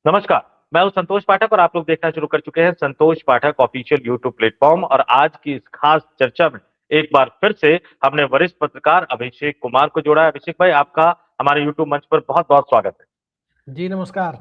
नमस्कार। मैं हूं संतोष पाठक और आप लोग देखना शुरू कर चुके हैं संतोष पाठक ऑफिशियल यूट्यूब प्लेटफॉर्म। और आज की इस खास चर्चा में एक बार फिर से हमने वरिष्ठ पत्रकार अभिषेक कुमार को जोड़ा है। अभिषेक भाई, आपका हमारे यूट्यूब मंच पर बहुत बहुत स्वागत है। जी नमस्कार।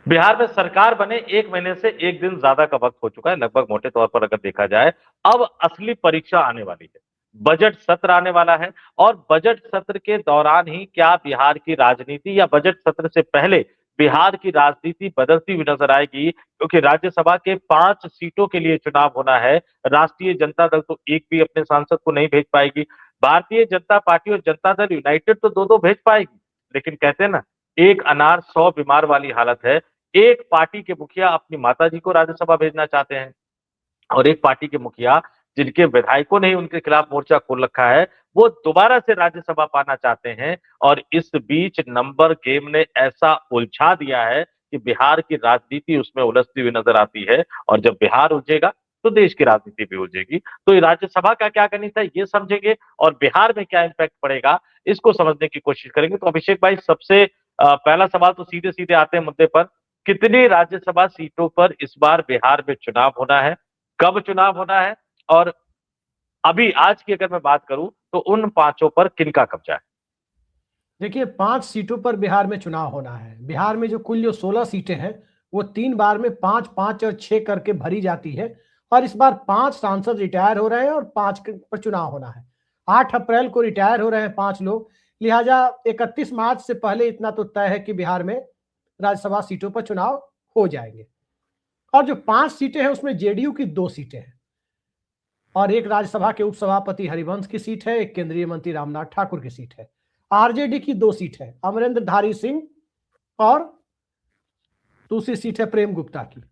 बिहार में सरकार बने 1 महीने से एक दिन ज्यादा का वक्त हो चुका है। लगभग मोटे तौर पर अगर देखा जाए, अब असली परीक्षा आने वाली है। बजट सत्र आने वाला है और बजट सत्र के दौरान ही क्या बिहार की राजनीति या बजट सत्र से पहले बिहार की राजनीति बदलती हुई नजर आएगी, क्योंकि राज्यसभा के 5 सीटों के लिए चुनाव होना है। राष्ट्रीय जनता दल तो एक भी अपने सांसद को नहीं भेज पाएगी। भारतीय जनता पार्टी और जनता दल यूनाइटेड तो दो दो भेज पाएगी। लेकिन कहते हैं ना, एक अनार 100 बीमार वाली हालत है। एक पार्टी के मुखिया अपनी माताजी को राज्यसभा भेजना चाहते हैं और एक पार्टी के मुखिया, जिनके विधायकों ने ही उनके खिलाफ मोर्चा खोल रखा है, वो दोबारा से राज्यसभा पाना चाहते हैं। और इस बीच नंबर गेम ने ऐसा उलझा दिया है कि बिहार की राजनीति उसमें उलझती हुई नजर आती है। और जब बिहार उलझेगा तो देश की राजनीति भी उलझेगी। तो ये राज्यसभा का क्या गणित है, ये समझेंगे और बिहार में क्या इम्पैक्ट पड़ेगा, इसको समझने की कोशिश करेंगे। तो अभिषेक भाई, सबसे पहला सवाल तो सीधे सीधे आते हैं मुद्दे पर। कितनी राज्यसभा सीटों पर इस बार बिहार में चुनाव होना है, कब चुनाव होना है, और अभी आज की अगर मैं बात करूं तो उन 5 पर किनका कब्जा है? देखिए 5 सीटों पर बिहार में चुनाव होना है। बिहार में जो कुल 16 सीटें हैं वो 3 बार में 5, 5 और 6 करके भरी जाती है। और इस बार 5 सांसद रिटायर हो रहे हैं और 5 पर चुनाव होना है। 8 अप्रैल को रिटायर हो रहे हैं 5 लोग। लिहाजा 31 मार्च से पहले इतना तो तय है कि बिहार में राज्यसभा सीटों पर चुनाव हो जाएंगे। और जो 5 सीटें हैं उसमें जेडीयू की 2 सीटें हैं और एक राज्यसभा के उपसभापति हरिवंश की सीट है, एक केंद्रीय मंत्री रामनाथ ठाकुर की सीट है। आरजेडी की 2 सीट है, अमरेंद्र धारी सिंह, और दूसरी सीट है प्रेम गुप्ता की।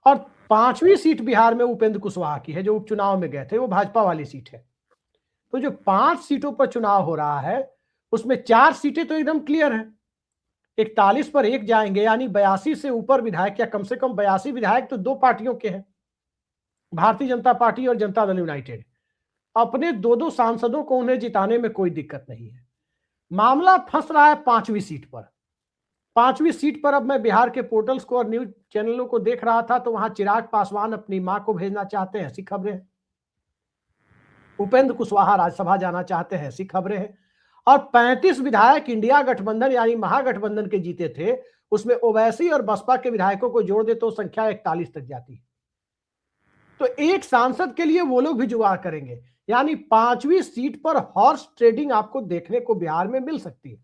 और 5वीं सीट बिहार में उपेंद्र कुशवाहा की है, जो उपचुनाव में गए थे, वो भाजपा वाली सीट है। तो जो 5 सीटों पर चुनाव हो रहा है उसमें 4 सीटें तो एकदम क्लियर है। 41 पर 1 जाएंगे, यानी 82 से ऊपर विधायक, या कम से कम 82 विधायक तो 2 पार्टियों के हैं, भारतीय जनता पार्टी और जनता दल यूनाइटेड। अपने 2-2 सांसदों को उन्हें जिताने में कोई दिक्कत नहीं है। मामला फंस रहा है 5वीं सीट पर। 5वीं सीट पर अब मैं बिहार के पोर्टल्स को और न्यूज चैनलों को देख रहा था तो वहां चिराग पासवान अपनी मां को भेजना चाहते हैं, ऐसी खबरें हैं। उपेंद्र कुशवाहा राज्यसभा जाना चाहते हैं, ऐसी खबरें हैं। और 35 विधायक इंडिया गठबंधन यानी महागठबंधन के जीते थे, उसमें ओवैसी और बसपा के विधायकों को जोड़ दे तो संख्या 41 तक जाती है। तो एक सांसद के लिए वो लोग भी जुगाड़ करेंगे, यानी 5वीं सीट पर हॉर्स ट्रेडिंग आपको देखने को बिहार में मिल सकती है।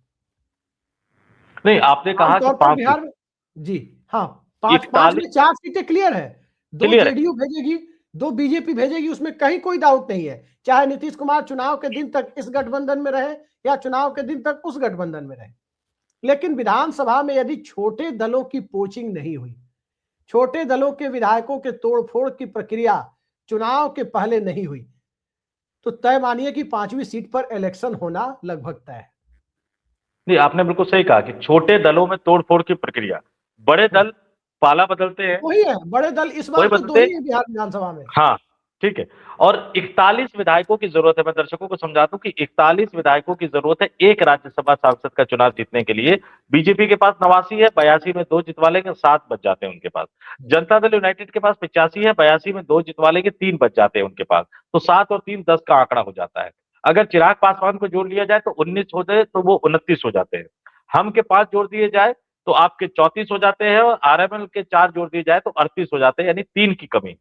नहीं, आपने कहा कि आमतौर पर 5 सीट। बिहार में, जी हाँ, 5 में 41 4 सीटें क्लियर है। 2 क्लियर है। जेडीयू भेजेगी, 2 बीजेपी भेजेगी, उसमें कहीं कोई डाउट नहीं है। चाहे नीतीश कुमार चुनाव के दिन तक इस गठबंधन में रहे या चुनाव के दिन तक उस गठबंधन में रहे। लेकिन विधानसभा में यदि छोटे दलों की पोचिंग नहीं हुई, छोटे दलों के विधायकों के तोड़फोड़ की प्रक्रिया चुनाव के पहले नहीं हुई, तो तय मानिए कि 5वीं सीट पर इलेक्शन होना लगभग तय है। नहीं, आपने बिल्कुल सही कहा कि छोटे दलों में तोड़फोड़ की प्रक्रिया, बड़े दल पाला बदलते हैं। वही है, बड़े दल इस वही बार तो 2 बदलते। ही है बिहार विधानसभा में। हाँ, ठीक है। और 41 विधायकों की जरूरत है। मैं दर्शकों को समझा दूं कि 41 विधायकों की जरूरत है एक राज्यसभा सांसद का चुनाव जीतने के लिए। बीजेपी के पास 89 है, 82 में 2 जितवा लेंगे, 7 बच जाते हैं उनके पास। जनता दल यूनाइटेड के पास 85 है, 82 में 2 जितवा लेंगे, 3 बच जाते हैं उनके पास। तो 7 और 3 10 का आंकड़ा हो जाता है। अगर चिराग पासवान को जोड़ लिया जाए तो 19 हो जाए तो वो 29 हो जाते हैं। हम के 5 जोड़ दिए जाए तो आपके 34 हो जाते हैं और आरएमएल के 4 जोड़ दिए जाए तो 38 हो जाते हैं, यानी 3 की कमी।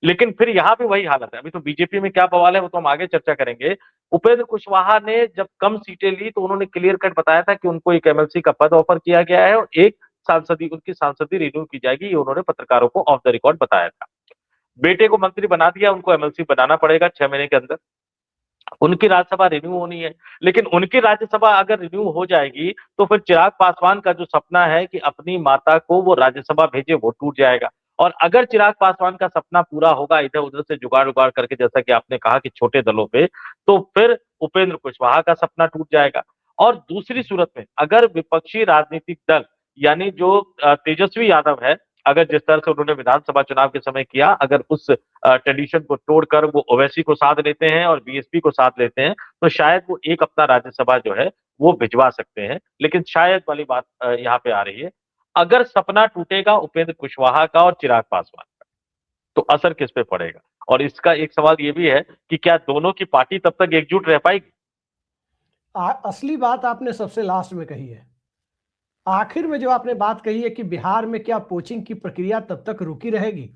लेकिन फिर यहां भी वही हालत है। अभी तो बीजेपी में क्या बवाल है वो तो हम आगे चर्चा करेंगे। उपेंद्र कुशवाहा ने जब कम सीटें ली तो उन्होंने क्लियर कट बताया था कि उनको एक एमएलसी का पद ऑफर किया गया है और एक सांसदी, उनकी सांसदी रिन्यू की जाएगी। ये उन्होंने पत्रकारों को ऑफ द रिकॉर्ड बताया था। बेटे को मंत्री बना दिया, उनको एमएलसी बनाना पड़ेगा 6 महीने के अंदर। उनकी राज्यसभा रिन्यू होनी है। लेकिन उनकी राज्यसभा अगर रिन्यू हो जाएगी तो फिर चिराग पासवान का जो सपना है कि अपनी माता को वो राज्यसभा भेजे, वो टूट जाएगा। और अगर चिराग पासवान का सपना पूरा होगा इधर उधर से जुगाड़ उगाड़ करके, जैसा कि आपने कहा कि छोटे दलों पे, तो फिर उपेंद्र कुशवाहा का सपना टूट जाएगा। और दूसरी सूरत में अगर विपक्षी राजनीतिक दल, यानी जो तेजस्वी यादव है, अगर जिस तरह से उन्होंने विधानसभा चुनाव के समय किया, अगर उस ट्रेडिशन को तोड़कर वो ओवैसी को साथ लेते हैं और बीएसपी को साथ लेते हैं, तो शायद वो एक अपना राज्यसभा जो है वो भिजवा सकते हैं। लेकिन शायद वाली बात यहाँ पे आ रही है। अगर सपना टूटेगा उपेंद्र कुशवाहा का और चिराग पासवान का, तो असर किस पे पड़ेगा? और इसका एक सवाल ये भी है कि क्या दोनों की पार्टी तब तक एकजुट रह पाएगी? असली बात आपने सबसे लास्ट में कही है। आखिर में जो आपने बात कही है कि बिहार में क्या पोचिंग की प्रक्रिया तब तक रुकी रहेगी,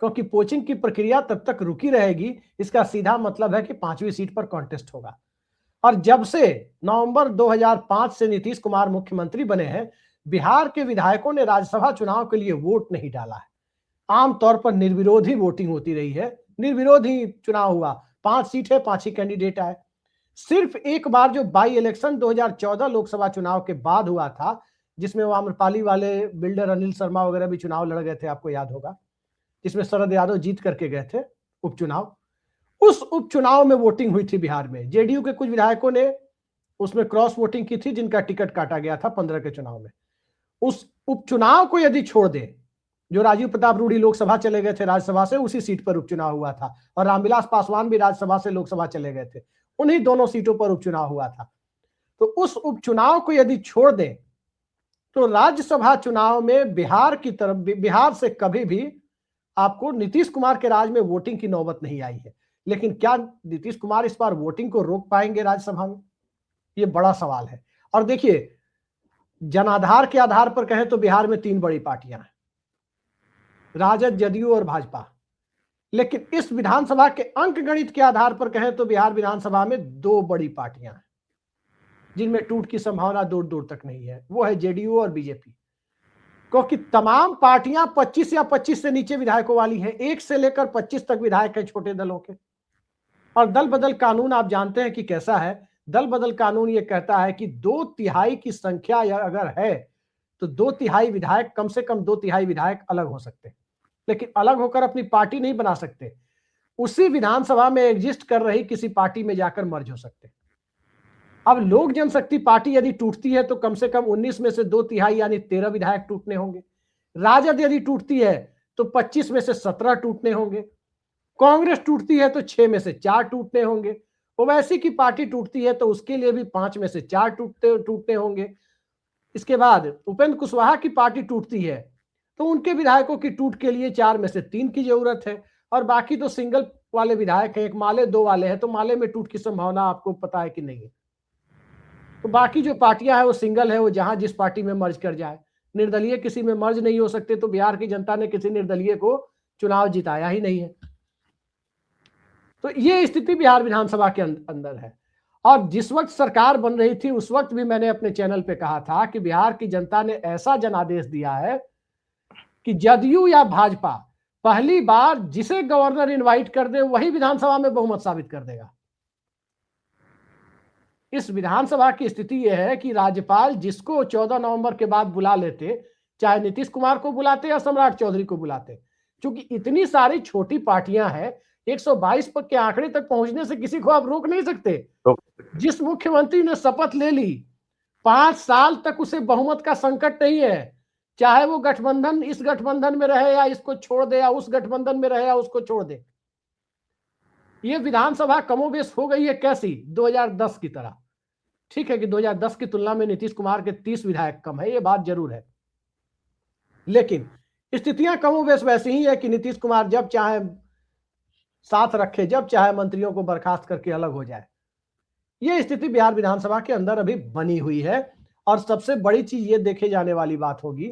क्योंकि पोचिंग की प्रक्रिया तब तक रुकी रहेगी, इसका सीधा मतलब है कि 5वीं सीट पर कॉन्टेस्ट होगा। और जब से नवंबर 2005 से नीतीश कुमार मुख्यमंत्री बने हैं, बिहार के विधायकों ने राज्यसभा चुनाव के लिए वोट नहीं डाला है। आमतौर पर निर्विरोध ही वोटिंग होती रही है, निर्विरोध ही चुनाव हुआ। 5 सीट है, 5 ही कैंडिडेट आए। सिर्फ एक बार जो बाई इलेक्शन 2014 लोकसभा चुनाव के बाद हुआ था, जिसमें वो आम्रपाली वाले बिल्डर अनिल शर्मा वगैरह भी चुनाव लड़ गए थे, आपको याद होगा, जिसमें शरद यादव जीत करके गए थे उपचुनाव। उस उपचुनाव में वोटिंग हुई थी बिहार में। जेडीयू के कुछ विधायकों ने उसमें क्रॉस वोटिंग की थी, जिनका टिकट काटा गया था 15 के चुनाव में। उस उपचुनाव को यदि छोड़ दें, जो राजीव प्रताप रूडी लोकसभा चले गए थे राज्यसभा से, उसी सीट पर उपचुनाव हुआ था, और रामविलास पासवान भी राज्यसभा से लोकसभा चले गए थे, उन्हीं दोनों सीटों पर उपचुनाव हुआ था। तो उस उपचुनाव को यदि छोड़ दें तो राज्यसभा चुनाव में बिहार की तरफ, बिहार से कभी भी आपको नीतीश कुमार के राज में वोटिंग की नौबत नहीं आई है। लेकिन क्या नीतीश कुमार इस बार वोटिंग को रोक पाएंगे राज्यसभा में? ये बड़ा सवाल है। और देखिए, जनाधार के आधार पर कहें तो बिहार में 3 बड़ी पार्टियां हैं, राजद, जदयू और भाजपा। लेकिन इस विधानसभा के अंक गणित के आधार पर कहें तो बिहार विधानसभा में 2 बड़ी पार्टियां हैं, जिनमें टूट की संभावना दूर दूर तक नहीं है। वो है जेडीयू और बीजेपी। क्योंकि तमाम पार्टियां 25 या 25 से नीचे विधायकों वाली हैं, 1 से लेकर 25 तक विधायक हैं छोटे दलों के। और दल बदल कानून आप जानते हैं कि कैसा है। दल बदल कानून ये कहता है कि 2/3 की संख्या अगर है तो 2/3 विधायक, कम से कम 2/3 विधायक अलग हो सकते हैं, लेकिन अलग होकर अपनी पार्टी नहीं बना सकते। उसी विधानसभा में एग्जिस्ट कर रही किसी पार्टी में जाकर मर्ज हो सकते हैं। अब लोक जनशक्ति पार्टी यदि टूटती है तो कम से कम 19 में से 2/3 यानी 13 विधायक टूटने होंगे। राजद यदि टूटती है तो 25 में से 17 टूटने होंगे। कांग्रेस टूटती है तो 6 में से 4 टूटने होंगे। ओवैसी की पार्टी टूटती है तो उसके लिए भी 5 में से 4 टूटने होंगे। इसके बाद उपेंद्र कुशवाहा की पार्टी टूटती है तो उनके विधायकों की टूट के लिए 4 में से 3 की जरूरत है। और बाकी तो सिंगल वाले विधायक हैं, एक माले 2 वाले हैं, तो माले में टूट की संभावना आपको पता है कि नहीं है। तो बाकी जो पार्टियां हैं वो सिंगल है, वो जहां जिस पार्टी में मर्ज कर जाए। निर्दलीय किसी में मर्ज नहीं हो सकते, तो बिहार की जनता ने किसी निर्दलीय को चुनाव जिताया ही नहीं है। तो ये स्थिति बिहार विधानसभा के अंदर है। और जिस वक्त सरकार बन रही थी उस वक्त भी मैंने अपने चैनल पे कहा था कि बिहार की जनता ने ऐसा जनादेश दिया है कि जदयू या भाजपा पहली बार जिसे गवर्नर इनवाइट कर दे वही विधानसभा में बहुमत साबित कर देगा। इस विधानसभा की स्थिति यह है कि राज्यपाल जिसको 14 नवंबर के बाद बुला लेते, चाहे नीतीश कुमार को बुलाते या सम्राट चौधरी को बुलाते, क्योंकि इतनी सारी छोटी पार्टियां हैं, 122 पर के आंकड़े तक पहुंचने से किसी को आप रोक नहीं सकते। जिस मुख्यमंत्री ने शपथ ले ली 5 साल तक उसे बहुमत का संकट नहीं है, चाहे वो गठबंधन, इस गठबंधन में रहे या इसको छोड़ दे, या उस गठबंधन में रहे या उसको छोड़ दे। ये विधानसभा कमोबेश हो गई है कैसी, 2010 की तरह। ठीक है कि 2010 की तुलना में नीतीश कुमार के 30 विधायक कम है, ये बात जरूर है, लेकिन स्थितियां कमोबेश वैसी ही है कि नीतीश कुमार जब चाहे साथ रखे, जब चाहे मंत्रियों को बर्खास्त करके अलग हो जाए। ये स्थिति बिहार विधानसभा के अंदर अभी बनी हुई है। और सबसे बड़ी चीज ये देखे जाने वाली बात होगी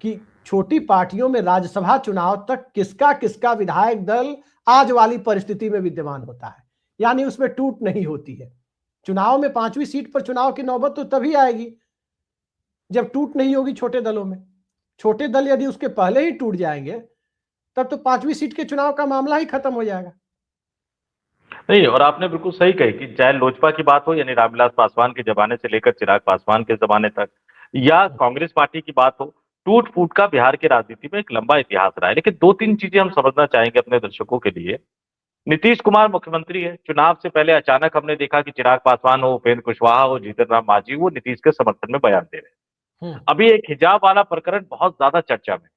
कि छोटी पार्टियों में राज्यसभा चुनाव तक किसका किसका विधायक दल आज वाली परिस्थिति में विद्यमान होता है, यानी उसमें टूट नहीं होती है। चुनाव में 5वीं सीट पर चुनाव की नौबत तो तभी आएगी जब टूट नहीं होगी छोटे दलों में। छोटे दल यदि उसके पहले ही टूट जाएंगे तब तो 5वीं सीट के चुनाव का मामला ही खत्म हो जाएगा। नहीं, और आपने बिल्कुल सही कही कि चाहे लोजपा की बात हो, यानी रामविलास पासवान के जमाने से लेकर चिराग पासवान के जमाने तक, या कांग्रेस पार्टी की बात हो, टूट फूट का बिहार की राजनीति में एक लंबा इतिहास रहा है। लेकिन 2-3 चीजें हम समझना चाहेंगे अपने दर्शकों के लिए। नीतीश कुमार मुख्यमंत्री है, चुनाव से पहले अचानक हमने देखा कि चिराग पासवान हो, उपेंद्र कुशवाहा हो, जीतन राम मांझी, वो नीतीश के समर्थन में बयान दे रहे हैं। अभी एक हिजाब वाला प्रकरण बहुत ज्यादा चर्चा में,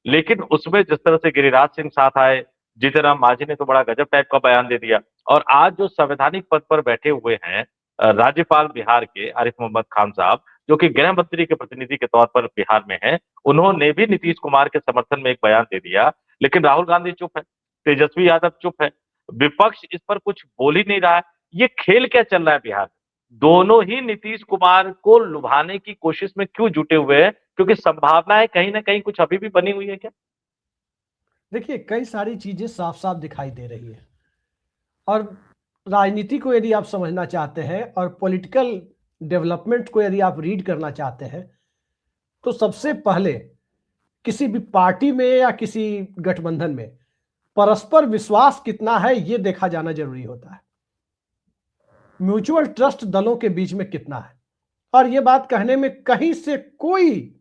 लेकिन उसमें जिस तरह से गिरिराज सिंह साथ आए, जीतन राम मांझी ने तो बड़ा गजब टाइप का बयान दे दिया। और आज जो संवैधानिक पद पर बैठे हुए हैं राज्यपाल बिहार के आरिफ मोहम्मद खान साहब, जो कि गृह मंत्री के प्रतिनिधि के तौर पर बिहार में है, उन्होंने भी नीतीश कुमार के समर्थन में एक बयान दे दिया। लेकिन राहुल गांधी चुप है, तेजस्वी यादव चुप है, विपक्ष इस पर कुछ बोल ही नहीं रहा है। ये खेल क्या चल रहा है बिहार में? दोनों ही नीतीश कुमार को लुभाने की कोशिश में क्यों जुटे हुए हैं? क्योंकि संभावनाएं कहीं ना कहीं कुछ अभी भी बनी हुई है क्या? देखिए, कई सारी चीजें साफ साफ दिखाई दे रही है। और राजनीति को यदि आप समझना चाहते हैं और पॉलिटिकल डेवलपमेंट को यदि आप रीड करना चाहते हैं, तो सबसे पहले किसी भी पार्टी में या किसी गठबंधन में परस्पर विश्वास कितना है, यह देखा जाना जरूरी होता है। म्यूचुअल ट्रस्ट दलों के बीच में कितना है, और यह बात कहने में कहीं से कोई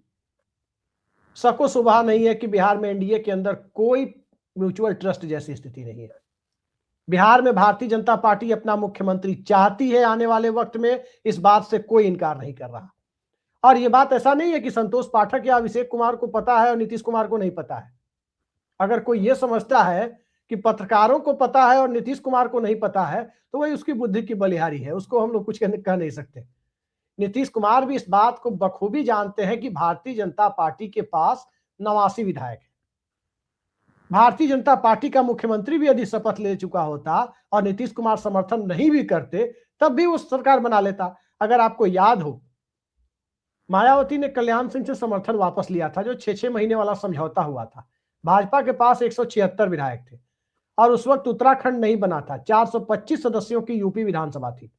शको शुबहा नहीं है कि बिहार में एनडीए के अंदर कोई म्यूचुअल ट्रस्ट जैसी स्थिति नहीं है। बिहार में भारतीय जनता पार्टी अपना मुख्यमंत्री चाहती है आने वाले वक्त में, इस बात से कोई इनकार नहीं कर रहा। और यह बात ऐसा नहीं है कि संतोष पाठक या अभिषेक कुमार को पता है और नीतीश कुमार को नहीं पता है। अगर कोई यह समझता है कि पत्रकारों को पता है और नीतीश कुमार को नहीं पता है, तो वही उसकी बुद्धि की बलिहारी है, उसको हम लोग कुछ कह नहीं सकते। नीतीश कुमार भी इस बात को बखूबी जानते हैं कि भारतीय जनता पार्टी के पास 89 विधायक है। भारतीय जनता पार्टी का मुख्यमंत्री भी यदि शपथ ले चुका होता और नीतीश कुमार समर्थन नहीं भी करते, तब भी वो सरकार बना लेता। अगर आपको याद हो, मायावती ने कल्याण सिंह से समर्थन वापस लिया था, जो 6-6 महीने वाला समझौता हुआ था। भाजपा के पास 176 विधायक थे और उस वक्त उत्तराखंड नहीं बना था, 425 सदस्यों की यूपी विधानसभा थी।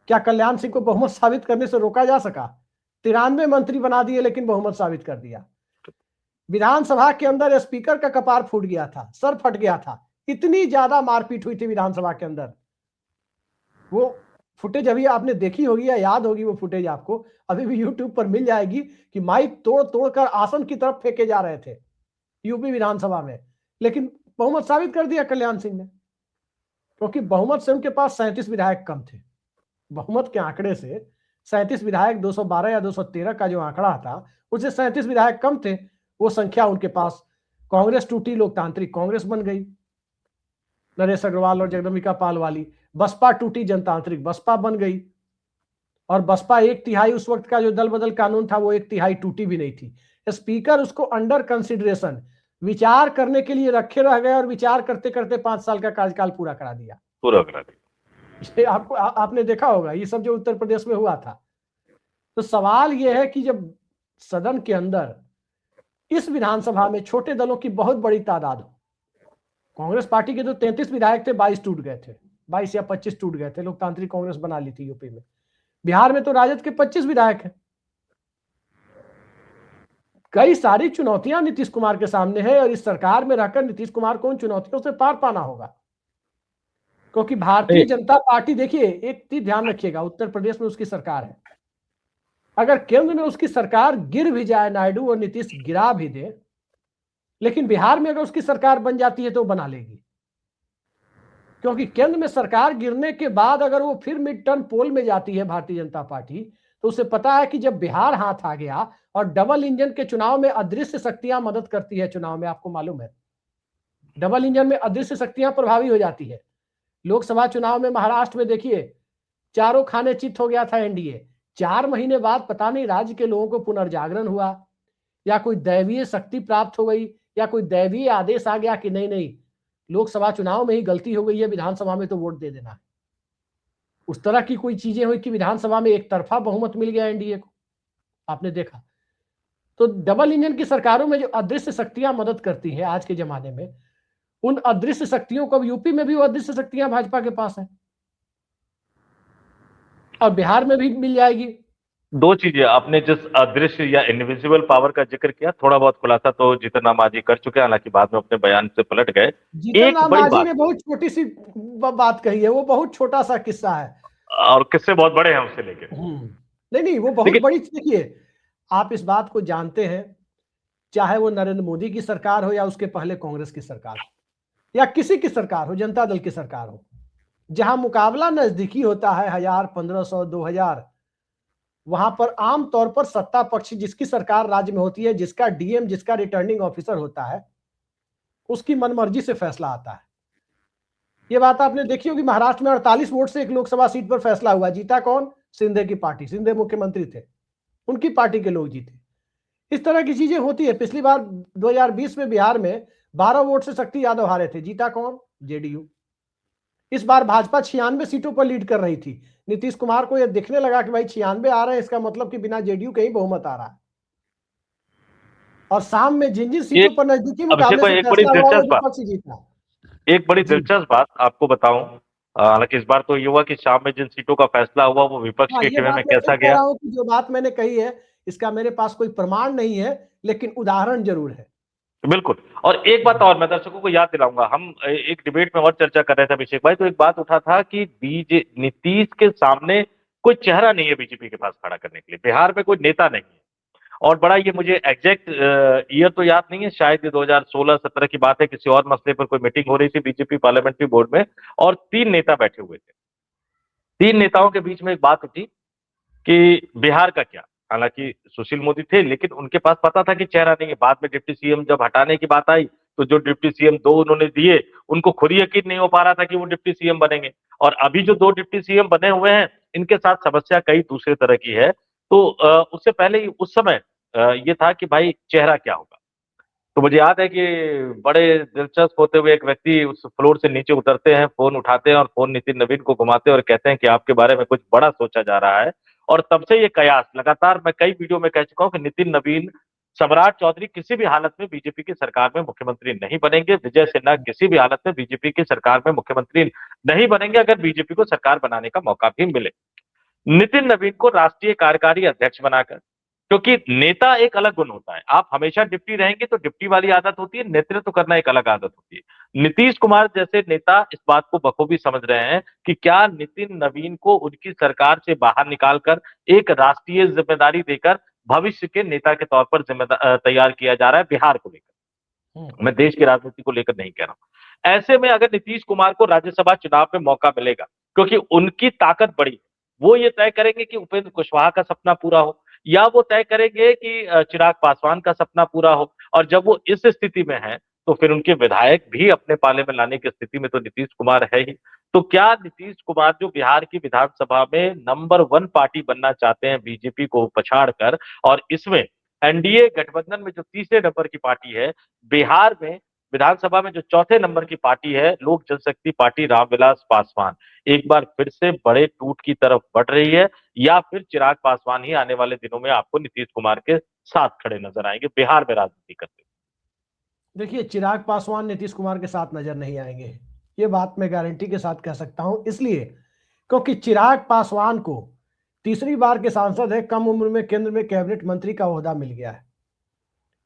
क्या कल्याण सिंह को बहुमत साबित करने से रोका जा सका? 93 मंत्री बना दिए लेकिन बहुमत साबित कर दिया। विधानसभा के अंदर स्पीकर का कपार फूट गया था, सर फट गया था, इतनी ज्यादा मारपीट हुई थी विधानसभा के अंदर। वो फुटेज अभी आपने देखी होगी या याद होगी, वो फुटेज आपको अभी भी यूट्यूब पर मिल जाएगी कि माइक तोड़ तोड़कर आसन की तरफ फेंके जा रहे थे यूपी विधानसभा में, लेकिन बहुमत साबित कर दिया कल्याण सिंह ने, क्योंकि बहुमत से उनके पास 37 विधायक कम थे। बहुमत के आंकड़े से 37 विधायक 212 या 213 का जो आंकड़ा था, उससे 37 विधायक कम थे। वो संख्या उनके पास, कांग्रेस टूटी, लोकतांत्रिक कांग्रेस बन गई नरेश अग्रवाल और जगदम्बिका पाल वाली। बसपा टूटी, जनतांत्रिक बसपा बन गई। और बसपा 1/3, उस वक्त का जो दल बदल कानून था वो 1/3 टूटी भी नहीं थी। स्पीकर उसको अंडर कंसिडरेशन विचार करने के लिए रखे रह गए और विचार करते करते 5 साल का कार्यकाल पूरा करा दिया। ये आपको आपने देखा होगा, ये सब जो उत्तर प्रदेश में हुआ था। तो सवाल यह है कि जब सदन के अंदर इस विधानसभा में छोटे दलों की बहुत बड़ी तादाद हो, कांग्रेस पार्टी के जो 33 विधायक थे 22 टूट गए थे, 22 या 25 टूट गए थे, लोकतांत्रिक कांग्रेस बना ली थी यूपी में। बिहार में तो राजद के 25 विधायक हैं। कई सारी चुनौतियां नीतीश कुमार के सामने है और इस सरकार में रहकर नीतीश कुमार को उन चुनौतियों से पार पाना होगा, क्योंकि भारतीय जनता पार्टी, देखिए एक चीज ध्यान रखिएगा, उत्तर प्रदेश में उसकी सरकार है। अगर केंद्र में उसकी सरकार गिर भी जाए, नायडू और नीतीश गिरा भी दे, लेकिन बिहार में अगर उसकी सरकार बन जाती है तो बना लेगी, क्योंकि केंद्र में सरकार गिरने के बाद अगर वो फिर मिड टर्म पोल में जाती है भारतीय जनता पार्टी, तो उसे पता है कि जब बिहार हाथ आ गया और डबल इंजन के चुनाव में अदृश्य शक्तियां मदद करती है चुनाव में, आपको मालूम है डबल इंजन में अदृश्य शक्तियां प्रभावी हो जाती है। लोकसभा चुनाव में महाराष्ट्र में देखिए, चारों खाने चित हो गया था एनडीए। 4 महीने बाद पता नहीं राज्य के लोगों को पुनर्जागरण हुआ या कोई दैवीय शक्ति प्राप्त हो गई या कोई दैवीय आदेश आ गया कि नहीं नहीं, लोकसभा चुनाव में ही गलती हो गई है, विधानसभा में तो वोट दे देना है। उस तरह की कोई चीजें हुई कि विधानसभा में एक तरफा बहुमत मिल गया एनडीए को, आपने देखा। तो डबल इंजन की सरकारों में जो अदृश्य शक्तियां मदद करती हैं आज के जमाने में, उन अदृश्य शक्तियों को यूपी में भी वो अदृश्य शक्तियां भाजपा के पास है और बिहार में भी मिल जाएगी। 2 चीजें, आपने जिस अदृश्य या इनविजिबल पावर का जिक्र किया, थोड़ा बहुत खुलासा तो जीतन राम मांझी कर चुके हैं, हालांकि बाद में अपने बयान से पलट गए। जीतन राम मांझी ने बहुत छोटी सी बात कही है, वो बहुत छोटा सा किस्सा है और किस्से बहुत बड़े हैं उससे लेके। नहीं, वो बहुत बड़ी। देखिए, आप इस बात को जानते हैं, चाहे वो नरेंद्र मोदी की सरकार हो या उसके पहले कांग्रेस की सरकार हो या किसी की सरकार हो, जनता दल की सरकार हो, जहां मुकाबला नजदीकी होता है 1000, 1500, 2000, वहां पर आमतौर पर सत्ता पक्ष जिसकी सरकार राज्य में होती है, जिसका डीएम, जिसका रिटर्निंग ऑफिसर होता है, उसकी मनमर्जी से फैसला आता है। ये बात आपने देखी होगी, महाराष्ट्र में 48 वोट से एक लोकसभा सीट पर फैसला हुआ। जीता कौन? सिंधे की पार्टी, सिंधे मुख्यमंत्री थे। उनकी पार्टी के लोग जीते। इस तरह की चीजें होती है। पिछली बार 2020 में बिहार में 12 वोट से शक्ति यादव हारे थे, जीता कौन? जेडीयू। इस बार भाजपा 96 सीटों पर लीड कर रही थी। नीतीश कुमार को यह दिखने लगा कि भाई 96 आ रहे हैं, इसका मतलब कि बिना जेडीयू के ही बहुमत आ रहा है। और शाम में जिन जिन सीटों एक पर नजदीकी अभिषेक मुकाबले से भाई, एक बड़ी फैसला हुआ वो दिलचस्प बात, विपक्ष ही जीता। एक बड़ी जी दिलचस्प बात आपको बताऊं। हालांकि इस बार तो ये हुआ कि शाम में जिन सीटों का फैसला हुआ वो विपक्ष हाँ, के ये खेमे बात में मैं कैसा फिर कह गया। रहा हूं कि जो बात मैंने कही है इसका मेरे पास कोई प्रमाण नहीं है, लेकिन उदाहरण जरूर है। बिल्कुल। और एक बात और मैं दर्शकों को याद दिलाऊंगा, हम एक डिबेट में और चर्चा कर रहे थे अभिषेक भाई, तो एक बात उठा था कि बीजे नीतीश के सामने कोई चेहरा नहीं है बीजेपी के पास खड़ा करने के लिए, बिहार में कोई नेता नहीं है। और बड़ा ये मुझे एग्जैक्ट ईयर तो याद नहीं है, शायद ये 2016-17 की बात है, किसी और मसले पर कोई मीटिंग हो रही थी बीजेपी पार्लियामेंट्री बोर्ड में, और 3 नेता बैठे हुए थे। 3 नेताओं के बीच में एक बात उठी कि बिहार का क्या। हालांकि सुशील मोदी थे, लेकिन उनके पास पता था कि चेहरा नहीं है। बाद में डिप्टी सीएम जब हटाने की बात आई, तो जो डिप्टी सीएम 2 उन्होंने दिए, उनको खुद ही यकीन नहीं हो पा रहा था कि वो डिप्टी सीएम बनेंगे। और अभी जो 2 डिप्टी सीएम बने हुए हैं, इनके साथ समस्या कई दूसरे तरह की है। तो उससे पहले ही उस समय ये था कि भाई चेहरा क्या होगा। तो मुझे याद है कि बड़े दिलचस्प होते हुए एक व्यक्ति उस फ्लोर से नीचे उतरते हैं, फोन उठाते हैं और फोन नितिन नवीन को घुमाते हैं और कहते हैं कि आपके बारे में कुछ बड़ा सोचा जा रहा है। और तब से ये कयास लगातार, मैं कई वीडियो में कह चुका हूं कि नितिन नवीन, सम्राट चौधरी किसी भी हालत में बीजेपी की सरकार में मुख्यमंत्री नहीं बनेंगे, विजय सिन्हा किसी भी हालत में बीजेपी की सरकार में मुख्यमंत्री नहीं बनेंगे, अगर बीजेपी को सरकार बनाने का मौका भी मिले। नितिन नवीन को राष्ट्रीय कार्यकारी अध्यक्ष बनाकर, क्योंकि नेता एक अलग गुण होता है, आप हमेशा डिप्टी रहेंगे तो डिप्टी वाली आदत होती है, नेतृत्व करना एक अलग आदत होती है। नीतीश कुमार जैसे नेता इस बात को बखूबी समझ रहे हैं कि क्या नितिन नवीन को उनकी सरकार से बाहर निकालकर एक राष्ट्रीय जिम्मेदारी देकर भविष्य के नेता के तौर पर जिम्मेदार तैयार किया जा रहा है बिहार को लेकर। मैं देश की राजनीति को लेकर नहीं कह रहा हूं। ऐसे में अगर नीतीश कुमार को राज्यसभा चुनाव में मौका मिलेगा, क्योंकि उनकी ताकत बड़ी, वो ये तय करेंगे कि उपेंद्र कुशवाहा का सपना पूरा हो, या वो तय करेंगे कि चिराग पासवान का सपना पूरा हो। और जब वो इस स्थिति में है, तो फिर उनके विधायक भी अपने पाले में लाने की स्थिति में तो नीतीश कुमार है ही। तो क्या नीतीश कुमार जो बिहार की विधानसभा में नंबर 1 पार्टी बनना चाहते हैं बीजेपी को पछाड़ कर, और इसमें एनडीए गठबंधन में जो तीसरे नंबर की पार्टी है, बिहार में विधानसभा में जो चौथे नंबर की पार्टी है, लोक जनशक्ति पार्टी रामविलास पासवान, एक बार फिर से बड़े टूट की तरफ बढ़ रही है, या फिर चिराग पासवान ही आने वाले दिनों में आपको नीतीश कुमार के साथ खड़े नजर आएंगे बिहार में राजनीति करते? देखिए, चिराग पासवान नीतीश कुमार के साथ नजर नहीं आएंगे, ये बात मैं गारंटी के साथ कह सकता हूं। इसलिए क्योंकि चिराग पासवान को तीसरी बार के सांसद है, कम उम्र में केंद्र में कैबिनेट मंत्री का ओहदा मिल गया है।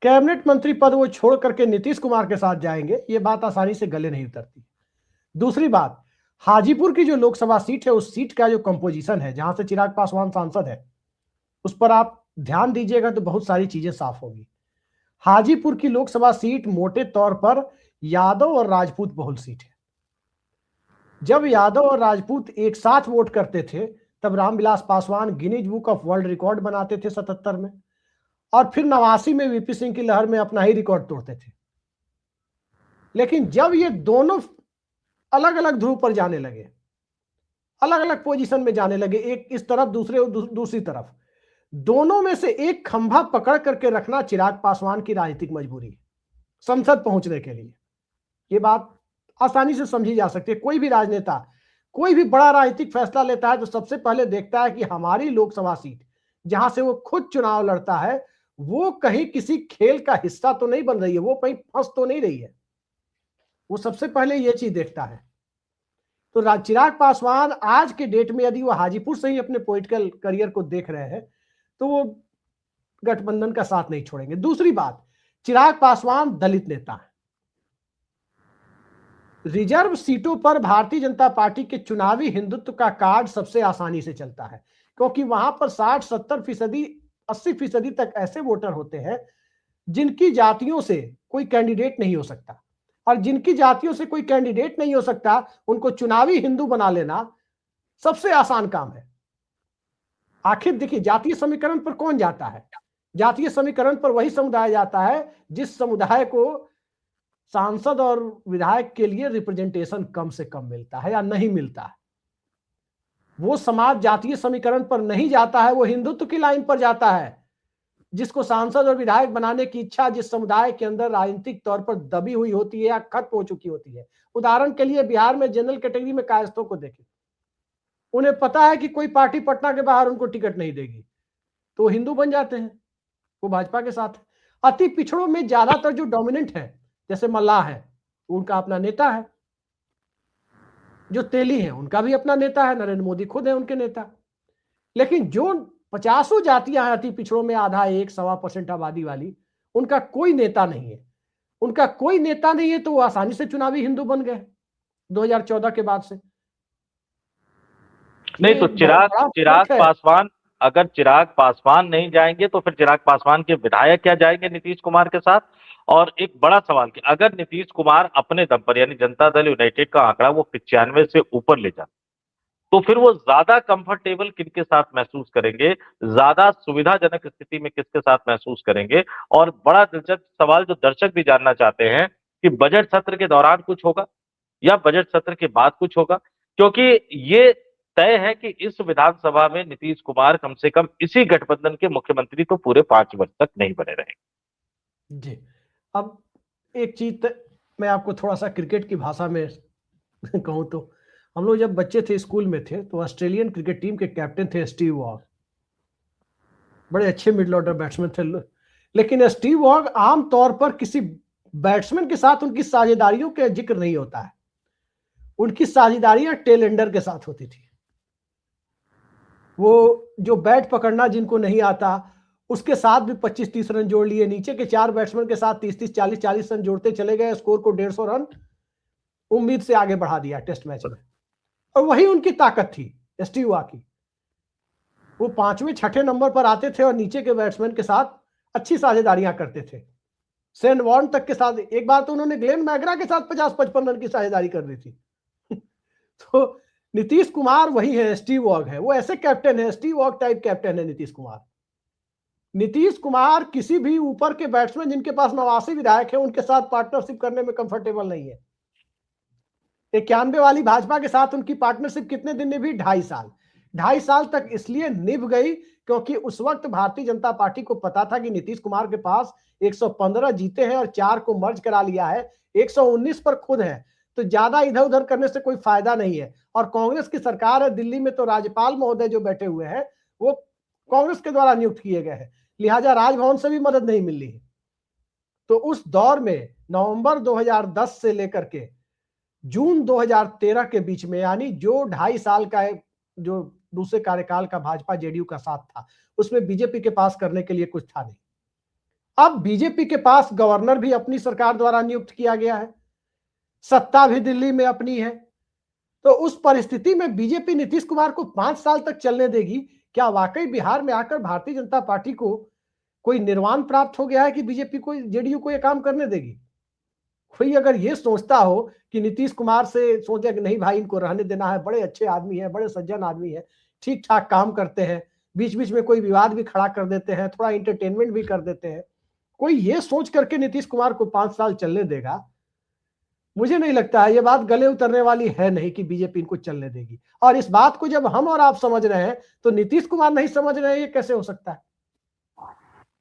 कैबिनेट मंत्री पद वो छोड़ करके नीतीश कुमार के साथ जाएंगे, ये बात आसानी से गले नहीं उतरती। दूसरी बात, हाजीपुर की जो लोकसभा सीट है, उस सीट का जो कंपोजिशन है, जहां से चिराग पासवान सांसद है, उस पर आप ध्यान दीजिएगा तो बहुत सारी चीजें साफ होगी। हाजीपुर की लोकसभा सीट मोटे तौर पर यादव और राजपूत बहुल सीट है। जब यादव और राजपूत एक साथ वोट करते थे, तब Ramvilas Paswan Guinness book of world record बनाते थे 77 में, और फिर 89 में वीपी सिंह की लहर में अपना ही रिकॉर्ड तोड़ते थे। लेकिन जब ये दोनों अलग अलग ध्रुव पर जाने लगे, अलग अलग पोजीशन में जाने लगे, एक इस तरफ दूसरे दूसरी तरफ, दोनों में से एक खंभा पकड़ करके रखना चिराग पासवान की राजनीतिक मजबूरी है संसद पहुंचने के लिए। ये बात आसानी से समझी जा सकती है। कोई भी राजनेता कोई भी बड़ा राजनीतिक फैसला लेता है तो सबसे पहले देखता है कि हमारी लोकसभा सीट जहां से वो खुद चुनाव लड़ता है, वो कहीं किसी खेल का हिस्सा तो नहीं बन रही है, वो कहीं फंस तो नहीं रही है। वो सबसे पहले ये चीज देखता है। तो चिराग पासवान आज के डेट में यदि वो हाजीपुर से ही अपने पॉलिटिकल करियर को देख रहे हैं, तो वो गठबंधन का साथ नहीं छोड़ेंगे। दूसरी बात, चिराग पासवान दलित नेता है। रिजर्व सीटों पर भारतीय जनता पार्टी के चुनावी हिंदुत्व का कार्ड सबसे आसानी से चलता है, क्योंकि वहां पर 60-70%, 80% तक ऐसे वोटर होते हैं जिनकी जातियों से कोई कैंडिडेट नहीं हो सकता, और जिनकी जातियों से कोई कैंडिडेट नहीं हो सकता, उनको चुनावी हिंदू बना लेना सबसे आसान काम है। आखिर देखिए, जातीय समीकरण पर कौन जाता है? जातीय समीकरण पर वही समुदाय जाता है जिस समुदाय को सांसद और विधायक के लिए रिप्रेजेंटेशन कम से कम मिलता है या नहीं मिलता है। वो समाज जातीय समीकरण पर नहीं जाता है, वो हिंदुत्व की लाइन पर जाता है। जिसको सांसद और विधायक बनाने की इच्छा जिस समुदाय के अंदर राजनीतिक तौर पर दबी हुई होती है या खत्म हो चुकी होती है। उदाहरण के लिए बिहार में जनरल कैटेगरी में कायस्थों को देखें, उन्हें पता है कि कोई पार्टी पटना के बाहर उनको टिकट नहीं देगी, तो वो हिंदू बन जाते हैं, वो भाजपा के साथ है। अति पिछड़ों में ज्यादातर जो डोमिनेंट है, जैसे मल्लाह है, उनका अपना नेता है। जो तेली है, उनका भी अपना नेता है, नरेंद्र मोदी खुद है उनके नेता। लेकिन जो 50 जातियां हैं अति पिछड़ों में, आधा 1-1.25% आबादी वाली, उनका कोई नेता नहीं है। उनका कोई नेता नहीं है तो वो आसानी से चुनावी हिंदू बन गए 2014 के बाद से। नहीं ये तो बहुत बड़ा चिराग फर्क है। पासवान, अगर चिराग पासवान नहीं जाएंगे तो फिर चिराग पासवान के विधायक क्या जाएंगे नीतीश कुमार के साथ? और एक बड़ा सवाल कि अगर नीतीश कुमार अपने दम पर यानी जनता दल यूनाइटेड का आंकड़ा वो 95 से ऊपर ले जाए तो फिर वो ज्यादा कंफर्टेबल किनके साथ महसूस करेंगे, ज्यादा सुविधाजनक स्थिति में किसके साथ महसूस करेंगे? और बड़ा दिलचस्प सवाल जो दर्शक भी जानना चाहते हैं कि बजट सत्र के दौरान कुछ होगा या बजट सत्र के बाद कुछ होगा, क्योंकि ये तय है कि इस विधानसभा में नीतीश कुमार कम से कम इसी गठबंधन के मुख्यमंत्री तो पूरे 5 वर्ष तक नहीं बने रहेंगे। जी, अब एक चीज मैं आपको थोड़ा सा क्रिकेट की भाषा में कहूं तो, हम लोग जब बच्चे थे, स्कूल में थे, तो ऑस्ट्रेलियन क्रिकेट टीम के कैप्टन थे स्टीव वॉग। बड़े अच्छे मिडिल ऑर्डर बैट्समैन थे। लेकिन स्टीव वॉग आमतौर पर किसी बैट्समैन के साथ उनकी साझेदारियों का जिक्र नहीं होता है। उनकी साझेदारियां टेल एंडर के साथ होती थी। वो जो बैट पकड़ना जिनको नहीं आता, उसके साथ भी 25-30 रन जोड़ लिए, नीचे के 4 बैट्समैन के साथ 30-30, 40-40 रन जोड़ते चले गए, स्कोर को 150 रन उम्मीद से आगे बढ़ा दिया टेस्ट मैच में। और वही उनकी ताकत थी स्टीव वॉग की। वो 5वें 6ठे नंबर पर आते थे और नीचे के बैट्समैन के साथ अच्छी साझेदारियां करते थे। सेन वॉर्न तक के साथ एक बार तो उन्होंने ग्लेन मैगरा के साथ 50-55 रन की साझेदारी कर दी थी। तो नीतीश कुमार वही है, स्टीव वॉग है। वो ऐसे कैप्टन है, स्टीव वॉग टाइप कैप्टन है नीतीश कुमार। नीतीश कुमार किसी भी ऊपर के बैट्समैन जिनके पास 89 विधायक है उनके साथ पार्टनरशिप करने में कंफर्टेबल नहीं है। 91 वाली भाजपा के साथ उनकी पार्टनरशिप कितने दिन निभी? 2.5 साल तक इसलिए निभ गई क्योंकि उस वक्त भारतीय जनता पार्टी को पता था कि नीतीश कुमार के पास 115 जीते हैं और 4 को मर्ज करा लिया है, 119 पर खुद है, तो ज्यादा इधर उधर करने से कोई फायदा नहीं है। और कांग्रेस की सरकार है दिल्ली में, तो राज्यपाल महोदय जो बैठे हुए हैं वो कांग्रेस के द्वारा नियुक्त किए गए हैं, लिहाजा राजभवन से भी मदद नहीं मिल रही है। तो उस दौर में नवंबर 2010 से लेकर के जून 2013 के बीच में, यानी जो 2.5 साल का जो दूसरे कार्यकाल का भाजपा जेडीयू का साथ था, उसमें बीजेपी के पास करने के लिए कुछ था नहीं। अब बीजेपी के पास गवर्नर भी अपनी सरकार द्वारा नियुक्त किया गया है, सत्ता भी दिल्ली में अपनी है। तो उस परिस्थिति में बीजेपी नीतीश कुमार को 5 साल तक चलने देगी? क्या वाकई बिहार में आकर भारतीय जनता पार्टी को कोई निर्वाण प्राप्त हो गया है कि बीजेपी को, जेडीयू को यह काम करने देगी? कोई अगर ये सोचता हो कि नीतीश कुमार से सोचे कि नहीं भाई इनको रहने देना है, बड़े अच्छे आदमी है, बड़े सज्जन आदमी है, ठीक ठाक काम करते हैं, बीच बीच में कोई विवाद भी खड़ा कर देते हैं, थोड़ा इंटरटेनमेंट भी कर देते हैं, कोई ये सोच करके नीतीश कुमार को 5 साल चलने देगा? मुझे नहीं लगता है। ये बात गले उतरने वाली है नहीं कि बीजेपी इनको चलने देगी। और इस बात को जब हम और आप समझ रहे हैं तो नीतीश कुमार नहीं समझ रहे हैं, ये कैसे हो सकता है?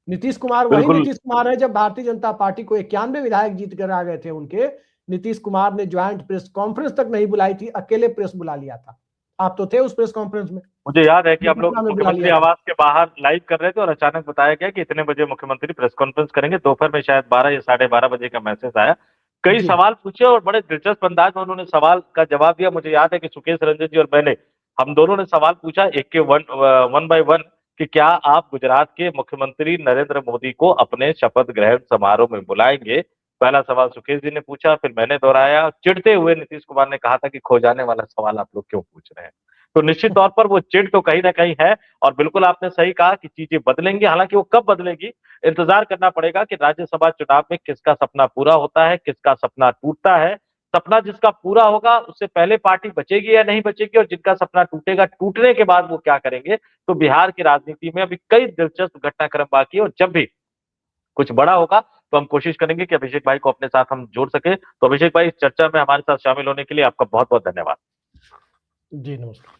नीतीश कुमार वही बिल्कुल नीतीश कुमार है जब भारतीय जनता पार्टी को 91 विधायक जीत कर आ गए थे उनके, नीतीश कुमार ने ज्वाइंट प्रेस कॉन्फ्रेंस तक नहीं बुलाई थी, अकेले प्रेस बुला लिया था। आप तो थे उस प्रेस कॉन्फ्रेंस में। मुझे याद है कि हम लोग पटना में बुला मुख्यमंत्री लिया था। आवास के बाहर लाइव कर रहे थे और अचानक बताया गया कि इतने बजे मुख्यमंत्री प्रेस कॉन्फ्रेंस करेंगे। दोपहर में शायद 12 या 12:30 बजे का मैसेज आया। कई जी सवाल पूछे और बड़े दिलचस्प अंदाज में उन्होंने सवाल का जवाब दिया। मुझे याद है कि सुकेश रंजन जी और मैंने, हम दोनों ने सवाल पूछा एक के वन बाय वन कि क्या आप गुजरात के मुख्यमंत्री नरेंद्र मोदी को अपने शपथ ग्रहण समारोह में बुलाएंगे? पहला सवाल सुकेश जी ने पूछा, फिर मैंने दोहराया। चिढ़ते हुए नीतीश कुमार ने कहा था कि खो जाने वाला सवाल आप लोग क्यों पूछ रहे हैं? तो निश्चित तौर पर वो चिढ़ तो कहीं ना कहीं है। और बिल्कुल आपने सही कहा कि चीजें बदलेंगी, हालांकि वो कब बदलेगी इंतजार करना पड़ेगा कि राज्यसभा चुनाव में किसका सपना पूरा होता है, किसका सपना टूटता है। सपना जिसका पूरा होगा उससे पहले पार्टी बचेगी या नहीं बचेगी, और जिनका सपना टूटेगा, टूटने के बाद वो क्या करेंगे। तो बिहार की राजनीति में अभी कई दिलचस्प घटनाक्रम बाकी है और जब भी कुछ बड़ा होगा तो हम कोशिश करेंगे कि अभिषेक भाई को अपने साथ हम जोड़ सके। तो अभिषेक भाई, इस चर्चा में हमारे साथ शामिल होने के लिए आपका बहुत बहुत धन्यवाद। जी नमस्कार।